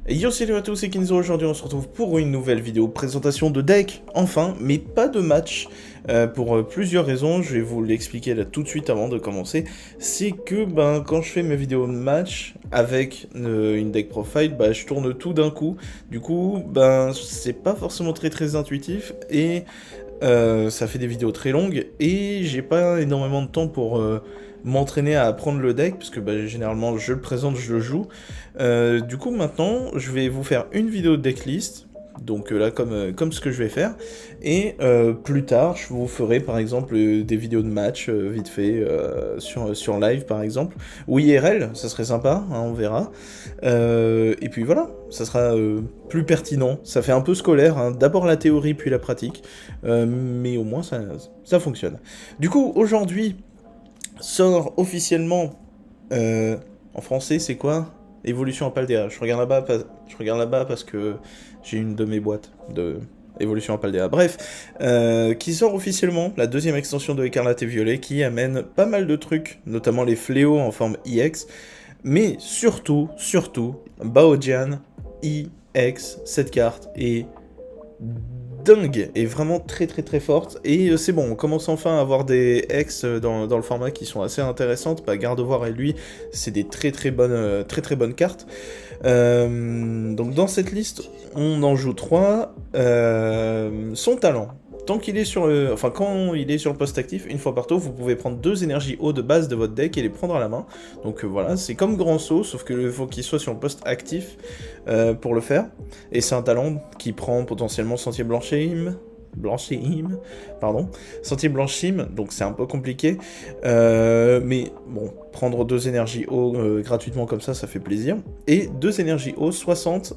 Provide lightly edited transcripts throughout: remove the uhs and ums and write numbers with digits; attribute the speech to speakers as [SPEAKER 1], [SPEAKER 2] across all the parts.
[SPEAKER 1] Yo salut à tous, c'est Kinzo, aujourd'hui on se retrouve pour une nouvelle vidéo présentation de deck, enfin, mais pas de match, pour plusieurs raisons, je vais vous l'expliquer là tout de suite avant de commencer. C'est que quand je fais mes vidéos de match avec une deck profile, je tourne tout d'un coup, du coup c'est pas forcément très intuitif, et ça fait des vidéos très longues, et j'ai pas énormément de temps pour m'entraîner à apprendre le deck, parce que généralement je le présente, je le joue. Du coup maintenant, je vais vous faire une vidéo de decklist, donc là comme ce que je vais faire, et plus tard je vous ferai par exemple des vidéos de match vite fait sur live par exemple, ou IRL, ça serait sympa, hein, on verra. Et puis voilà, ça sera plus pertinent, ça fait un peu scolaire, hein, d'abord la théorie puis la pratique, mais au moins ça fonctionne. Du coup aujourd'hui sort officiellement, en français c'est quoi? Évolution en Paldea. Je regarde là-bas parce que j'ai une de mes boîtes de Évolution en Paldea. Bref, qui sort officiellement, la deuxième extension de Écarlate et Violet, qui amène pas mal de trucs, notamment les fléaux en forme EX, mais surtout, Baojian EX, cette carte est dingue, et vraiment très forte, et c'est bon, on commence enfin à avoir des ex dans le format qui sont assez intéressantes. Gardevoir et lui, c'est des très bonnes cartes. Donc dans cette liste, on en joue 3. Son talent, tant qu'il est sur quand il est sur le poste actif, une fois par tour, vous pouvez prendre 2 énergies eau de base de votre deck et les prendre à la main. Donc voilà, c'est comme Grand Saut, sauf qu'il faut qu'il soit sur le poste actif pour le faire. Et c'est un talent qui prend potentiellement Sentier Sentier Blanchime, donc c'est un peu compliqué, mais bon, prendre 2 énergies eau gratuitement comme ça fait plaisir, et 2 énergies eau 60,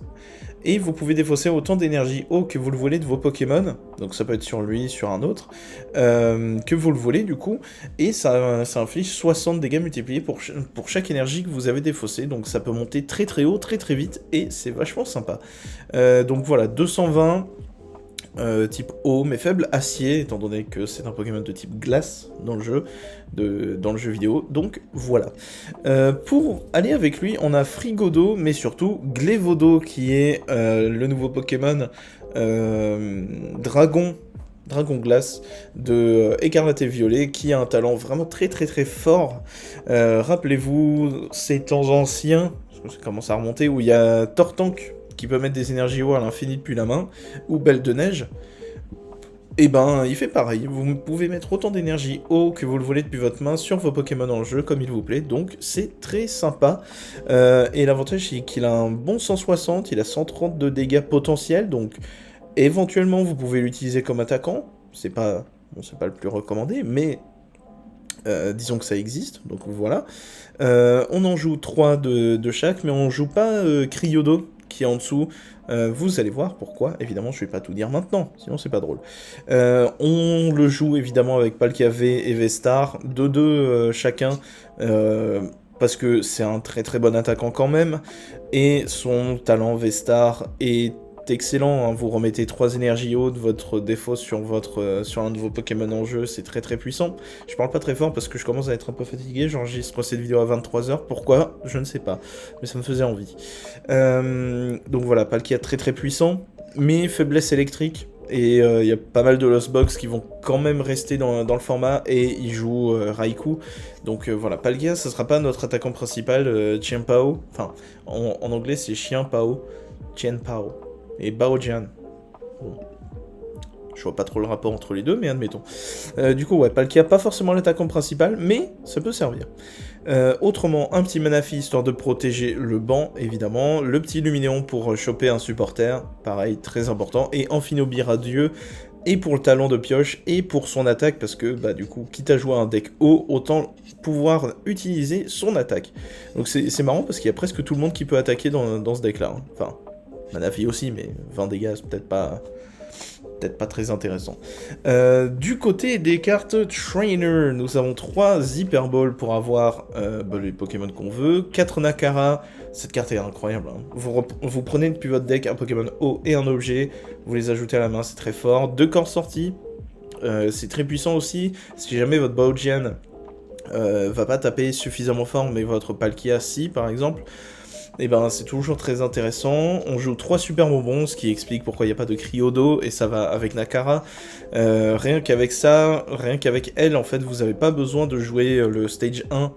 [SPEAKER 1] et vous pouvez défausser autant d'énergie eau que vous le voulez de vos Pokémon, donc ça peut être sur lui, sur un autre, que vous le voulez du coup, et ça inflige 60 dégâts multipliés pour chaque énergie que vous avez défaussée, donc ça peut monter très haut, très vite, et c'est vachement sympa. Donc voilà, 220... type eau, mais faible acier, étant donné que c'est un Pokémon de type glace dans le jeu vidéo, donc voilà. Pour aller avec lui, on a Frigodo, mais surtout Glévodo, qui est le nouveau Pokémon Dragon Glace de Écarlate et Violet, qui a un talent vraiment très fort. Rappelez-vous ces temps anciens, parce que ça commence à remonter, où il y a Tortank qui peut mettre des énergies eau à l'infini depuis la main, ou Belle de Neige, et il fait pareil. Vous pouvez mettre autant d'énergie eau que vous le voulez depuis votre main sur vos Pokémon en jeu, comme il vous plaît, donc c'est très sympa. Et l'avantage, c'est qu'il a un bon 160, il a 130 de dégâts potentiels, donc éventuellement vous pouvez l'utiliser comme attaquant, c'est pas le plus recommandé, mais disons que ça existe, donc voilà. On en joue 3 de chaque, mais on joue pas Cryodo, qui est en dessous. Vous allez voir pourquoi, évidemment je vais pas tout dire maintenant, sinon c'est pas drôle. On le joue évidemment avec Palkia V et V-Star, 2-2 chacun, parce que c'est un très bon attaquant quand même, et son talent V-Star est excellent, hein. Vous remettez 3 énergies eau de votre défaut sur un de vos Pokémon en jeu, c'est très puissant. Je parle pas très fort parce que je commence à être un peu fatigué, j'enregistre cette vidéo à 23h, pourquoi? Je ne sais pas, mais ça me faisait envie. Donc voilà, Palkia très puissant, mais faiblesse électrique, et il y a pas mal de Lost Box qui vont quand même rester dans le format, et il joue Raikou, donc voilà, Palkia ça sera pas notre attaquant principal. Chien Pao, enfin en anglais c'est Chien Pao, Chien Pao, et Baojian. Bon. Je vois pas trop le rapport entre les deux, mais admettons. Du coup, ouais, Palkia, pas forcément l'attaquant principal, mais ça peut servir. Autrement, un petit Manafi, histoire de protéger le banc, évidemment. Le petit Luminéon pour choper un supporter, pareil, très important. Et Amphinobie Radieux, et pour le talent de pioche, et pour son attaque, parce que, du coup, quitte à jouer un deck haut, autant pouvoir utiliser son attaque. Donc c'est marrant, parce qu'il y a presque tout le monde qui peut attaquer dans ce deck-là. Hein. Enfin, Manafi aussi, mais 20 dégâts, c'est peut-être pas très intéressant. Du côté des cartes Trainer, nous avons 3 Hyper Ball pour avoir les Pokémon qu'on veut, 4 Nakara, cette carte est incroyable, hein. Vous prenez depuis votre deck un Pokémon haut et un objet, vous les ajoutez à la main, c'est très fort. 2 corps sortis, c'est très puissant aussi, si jamais votre Baojian va pas taper suffisamment fort, mais votre Palkia si, par exemple. et ben c'est toujours très intéressant. On joue 3 super bonbons, ce qui explique pourquoi il n'y a pas de Cryodo, et ça va avec Nakara. Rien qu'avec ça, rien qu'avec elle, en fait, vous n'avez pas besoin de jouer le stage 1.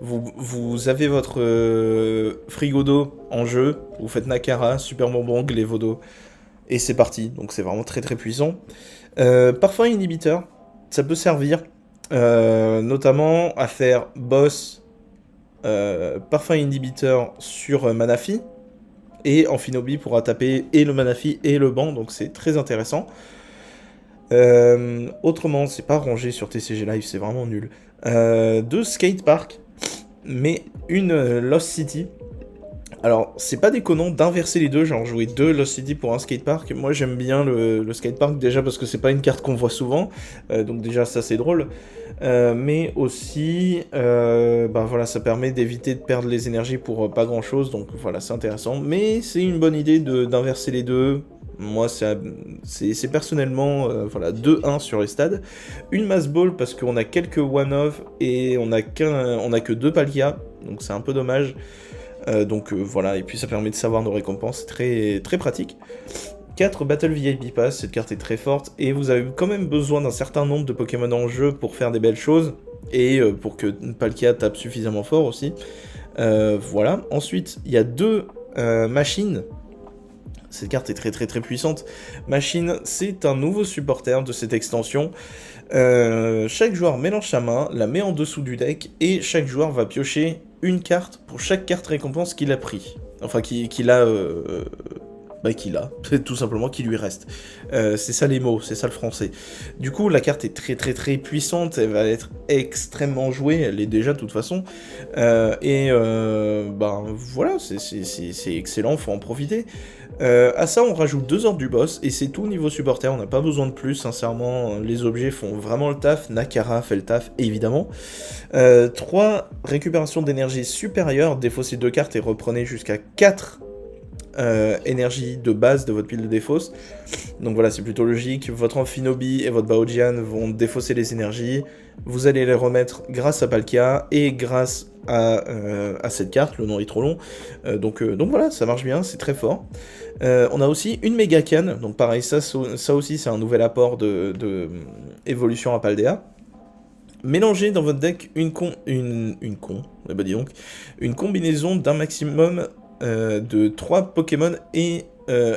[SPEAKER 1] Vous avez votre Frigodo en jeu, vous faites Nakara, super bonbon, Glevodo, et c'est parti. Donc c'est vraiment très très puissant. Parfum inhibiteur, ça peut servir notamment à faire boss parfum inhibiteur sur Manafi, et Amphinobi pourra taper et le Manafi et le banc, donc c'est très intéressant. Autrement, c'est pas rangé sur TCG Live, c'est vraiment nul. Deux skateparks, mais une Lost City. Alors, c'est pas déconnant d'inverser les deux, genre jouer deux Lost City pour un skatepark. Moi, j'aime bien le skatepark, déjà parce que c'est pas une carte qu'on voit souvent, donc déjà ça c'est drôle. Mais aussi, bah voilà, ça permet d'éviter de perdre les énergies pour pas grand chose, donc voilà, c'est intéressant. Mais c'est une bonne idée d'inverser les deux. Moi, c'est personnellement, voilà, 2-1 sur les stades. Une mass ball parce qu'on a quelques one-off et on a que 2 Palkia, donc c'est un peu dommage. Donc voilà, et puis ça permet de savoir nos récompenses, c'est très, très pratique. 4 Battle VIP Pass, cette carte est très forte, et vous avez quand même besoin d'un certain nombre de Pokémon en jeu pour faire des belles choses, et pour que Palkia tape suffisamment fort aussi. Voilà, ensuite il y a 2 machines. Cette carte est très très très puissante. Machine, c'est un nouveau supporter de cette extension. Chaque joueur mélange sa main, la met en dessous du deck, et chaque joueur va piocher une carte pour chaque carte récompense qu'il a pris. Enfin, qu'il a, tout simplement, qui lui reste. C'est ça les mots, c'est ça le français. Du coup, la carte est très très très puissante, elle va être extrêmement jouée, elle l'est déjà de toute façon. Ben voilà, c'est excellent, faut en profiter. À ça, on rajoute 2 ordres du boss, et c'est tout niveau supporter, on n'a pas besoin de plus, sincèrement, les objets font vraiment le taf, Nakara fait le taf, évidemment. 3 récupérations d'énergie supérieure, défaussez 2 cartes et reprenez jusqu'à 4 énergie de base de votre pile de défausse. Donc voilà, c'est plutôt logique. Votre Amphinobi et votre Baojian vont défausser les énergies. Vous allez les remettre grâce à Palkia et grâce à cette carte. Le nom est trop long. Donc voilà, ça marche bien, c'est très fort. On a aussi une Mega Canne. Donc pareil, ça aussi c'est un nouvel apport de évolution à Paldea. Mélangez dans votre deck une combinaison d'un maximum de 3 Pokémon et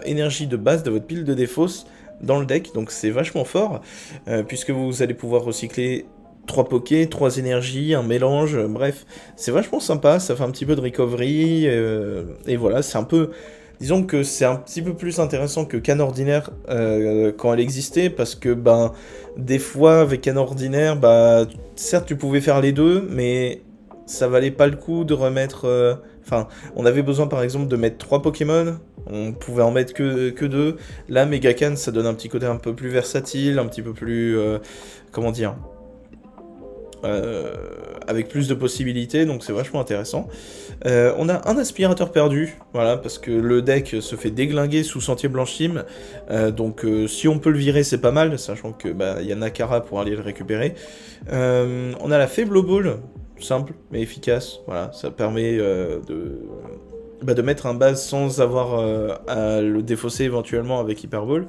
[SPEAKER 1] énergie de base de votre pile de défausse dans le deck, donc c'est vachement fort, puisque vous allez pouvoir recycler 3 Poké, 3 énergies, un mélange, bref, c'est vachement sympa, ça fait un petit peu de recovery, et voilà, c'est un peu... Disons que c'est un petit peu plus intéressant que Canne Ordinaire quand elle existait, parce que ben des fois avec Canne Ordinaire, bah certes tu pouvais faire les deux, mais ça valait pas le coup de remettre... Enfin, on avait besoin par exemple de mettre 3 Pokémon, on pouvait en mettre que 2. Là, Mega Canne, ça donne un petit côté un peu plus versatile, un petit peu plus... comment dire avec plus de possibilités, donc c'est vachement intéressant. On a un aspirateur perdu, voilà, parce que le deck se fait déglinguer sous Sentier Blanchime, donc si on peut le virer, c'est pas mal, sachant que bah, y a Nakara pour aller le récupérer. On a la Faible Ball, simple mais efficace, voilà, ça permet de mettre un base sans avoir à le défausser éventuellement avec Hyper Ball.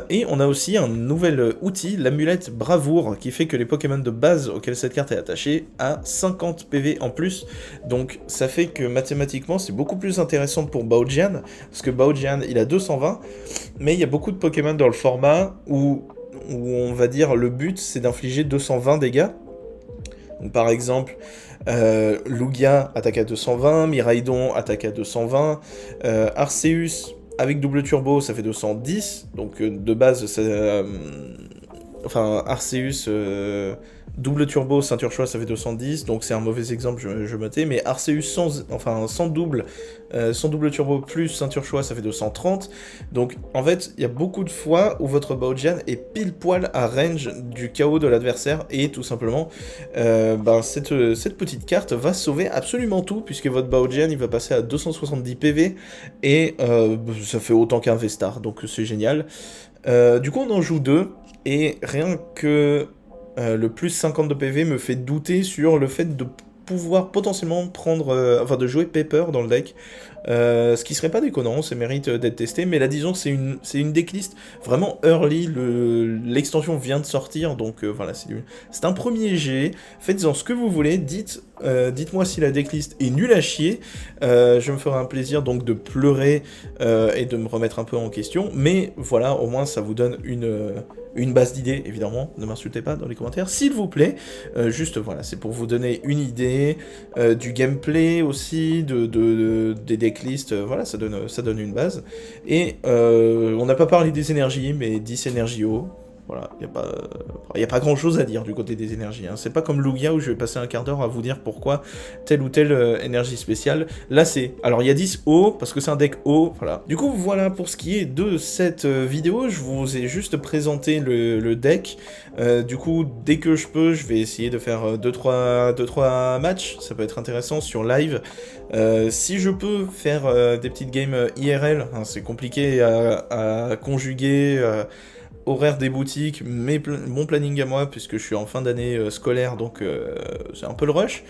[SPEAKER 1] Et on a aussi un nouvel outil, l'amulette Bravoure, qui fait que les Pokémon de base auxquels cette carte est attachée a 50 PV en plus, donc ça fait que mathématiquement c'est beaucoup plus intéressant pour Baojian, parce que Baojian il a 220, mais il y a beaucoup de Pokémon dans le format où on va dire le but c'est d'infliger 220 dégâts. Donc, par exemple, Lugia attaque à 220, Miraidon attaque à 220, Arceus avec double turbo ça fait 210, donc de base ça, enfin Arceus double turbo ceinture choix ça fait 210, donc c'est un mauvais exemple, je me tais, mais Arceus sans double turbo plus ceinture choix ça fait 230, donc en fait il y a beaucoup de fois où votre Baojian est pile poil à range du KO de l'adversaire, et tout simplement cette petite carte va sauver absolument tout, puisque votre Baojian il va passer à 270 PV, et ça fait autant qu'un V-Star, donc c'est génial. Du coup on en joue 2, et rien que le plus 50 de PV me fait douter sur le fait de pouvoir potentiellement prendre, enfin de jouer Pepper dans le deck, ce qui serait pas déconnant, ça mérite d'être testé, mais là disons que c'est une decklist vraiment early, l'extension vient de sortir, donc voilà, c'est un premier jet, faites-en ce que vous voulez, dites-moi si la decklist est nulle à chier, je me ferai un plaisir donc de pleurer et de me remettre un peu en question, mais voilà, au moins ça vous donne une base d'idées, évidemment, ne m'insultez pas dans les commentaires, s'il vous plaît, juste voilà, c'est pour vous donner une idée, du gameplay aussi, des decklists, voilà, ça donne une base, et on n'a pas parlé des énergies, mais 10 énergies haut, voilà, il n'y a pas grand chose à dire du côté des énergies, hein. C'est pas comme Lugia où je vais passer un quart d'heure à vous dire pourquoi telle ou telle énergie spéciale. Là alors il y a 10 hauts, parce que c'est un deck haut, voilà. Du coup voilà pour ce qui est de cette vidéo, je vous ai juste présenté le deck. Du coup dès que je peux, je vais essayer de faire 2-3 matchs, ça peut être intéressant sur live. Si je peux faire des petites games IRL, hein, c'est compliqué à conjuguer, horaire des boutiques, mon planning à moi, puisque je suis en fin d'année scolaire, donc c'est un peu le rush.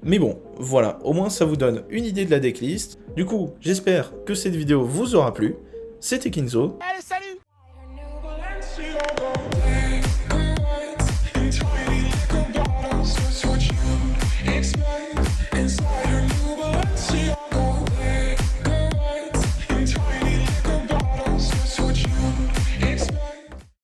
[SPEAKER 1] Mais bon, voilà, au moins ça vous donne une idée de la decklist. Du coup, j'espère que cette vidéo vous aura plu. C'était Kinzo.